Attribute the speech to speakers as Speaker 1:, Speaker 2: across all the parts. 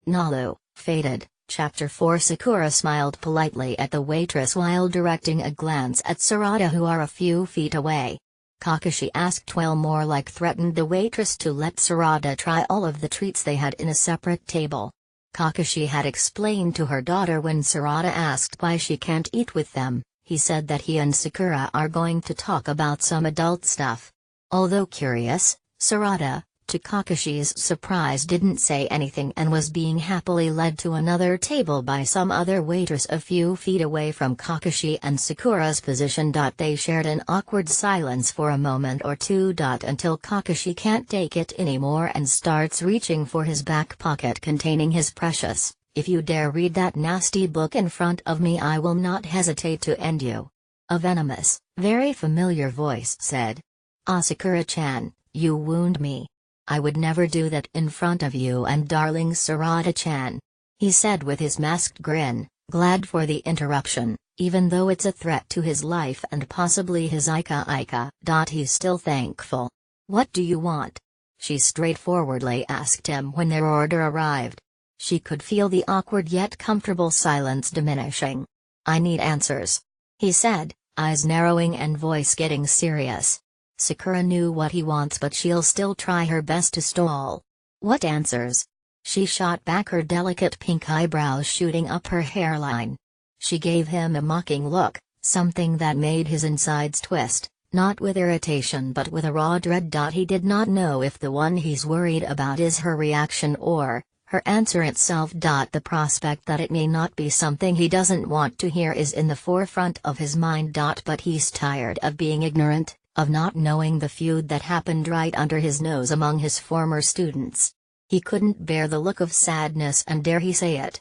Speaker 1: Nalu, Fated, Chapter 4. Sakura smiled politely at the waitress while directing a glance at Sarada, who are a few feet away. Kakashi asked, well, more like threatened the waitress to let Sarada try all of the treats they had in a separate table. Kakashi had explained to her daughter when Sarada asked why she can't eat with them. He said that he and Sakura are going to talk about some adult stuff. Although curious, Sarada, to Kakashi's surprise, didn't say anything and was being happily led to another table by some other waitress a few feet away from Kakashi and Sakura's position. They shared an awkward silence for a moment or two until Kakashi can't take it anymore and starts reaching for his back pocket containing his precious, "If you dare read that nasty book in front of me, I will not hesitate to end you." A venomous, very familiar voice said. "Ah, Sakura-chan, you wound me. I would never do that in front of you and darling Sarada-chan," he said with his masked grin, glad for the interruption, even though it's a threat to his life and possibly his Ika. He's still thankful. "What do you want?" she straightforwardly asked him when their order arrived. She could feel the awkward yet comfortable silence diminishing. "I need answers," he said, eyes narrowing and voice getting serious. Sakura knew what he wants, but she'll still try her best to stall. "What answers?" She shot back, her delicate pink eyebrows shooting up her hairline. She gave him a mocking look, something that made his insides twist, not with irritation but with a raw dread. He did not know if the one he's worried about is her reaction or her answer itself. The prospect that it may not be something he doesn't want to hear is in the forefront of his mind. But he's tired of being ignorant, of not knowing the feud that happened right under his nose among his former students. He couldn't bear the look of sadness and, dare he say it,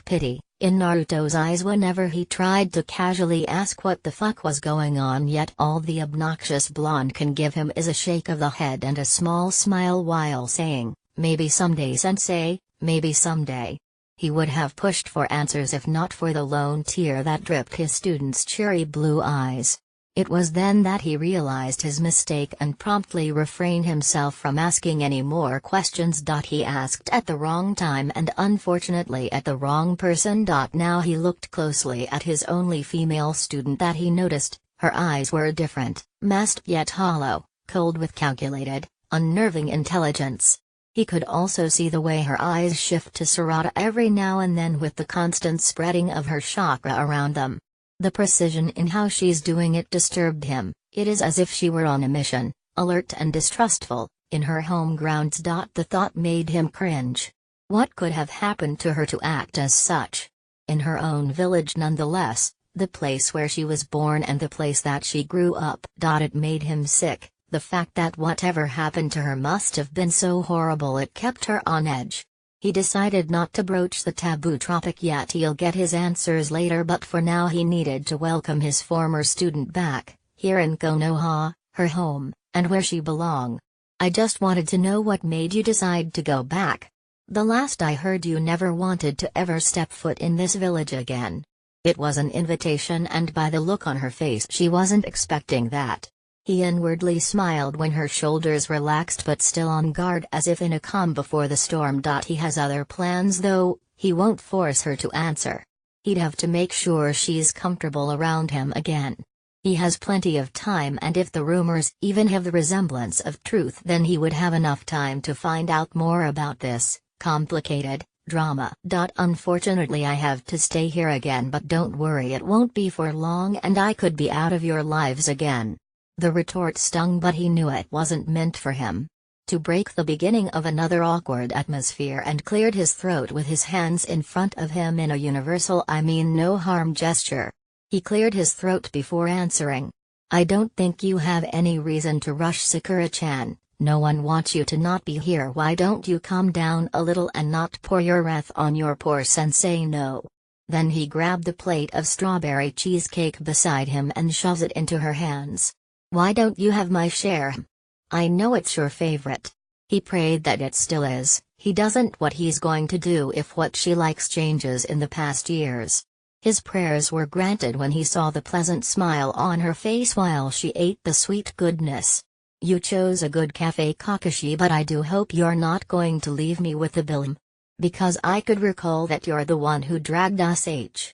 Speaker 1: pity, in Naruto's eyes whenever he tried to casually ask what the fuck was going on. Yet all the obnoxious blonde can give him is a shake of the head and a small smile while saying, "Maybe someday sensei, maybe someday." He would have pushed for answers if not for the lone tear that dripped his student's cherry blue eyes. It was then that he realized his mistake and promptly refrained himself from asking any more questions. He asked at the wrong time and unfortunately at the wrong person. Now he looked closely at his only female student that he noticed, her eyes were different, masked yet hollow, cold with calculated, unnerving intelligence. He could also see the way her eyes shift to Sarada every now and then with the constant spreading of her chakra around them. The precision in how she's doing it disturbed him. It is as if she were on a mission, alert and distrustful, in her home grounds. The thought made him cringe. What could have happened to her to act as such? In her own village nonetheless, the place where she was born and the place that she grew up. It made him sick, the fact that whatever happened to her must have been so horrible it kept her on edge. He decided not to broach the taboo topic yet. He'll get his answers later, but for now he needed to welcome his former student back, here in Konoha, her home, and where she belonged. "I just wanted to know what made you decide to go back. The last I heard you never wanted to ever step foot in this village again." It was an invitation, and by the look on her face she wasn't expecting that. He inwardly smiled when her shoulders relaxed, but still on guard as if in a calm before the storm. He has other plans though, he won't force her to answer. He'd have to make sure she's comfortable around him again. He has plenty of time, and if the rumors even have the resemblance of truth, then he would have enough time to find out more about this complicated drama. "Unfortunately I have to stay here again, but don't worry, it won't be for long and I could be out of your lives again." The retort stung, but he knew it wasn't meant for him. To break the beginning of another awkward atmosphere, and cleared his throat with his hands in front of him in a universal "I mean no harm" gesture. He cleared his throat before answering. "I don't think you have any reason to rush, Sakura-chan. No one wants you to not be here. Why don't you calm down a little and not pour your wrath on your poor sensei?" "No." Then he grabbed the plate of strawberry cheesecake beside him and shoves it into her hands. "Why don't you have my share? I know it's your favorite." He prayed that it still is. He doesn't what he's going to do if what she likes changes in the past years. His prayers were granted when he saw the pleasant smile on her face while she ate the sweet goodness. "You chose a good cafe, Kakashi, but I do hope you're not going to leave me with the bill." Because I could recall that you're the one who dragged us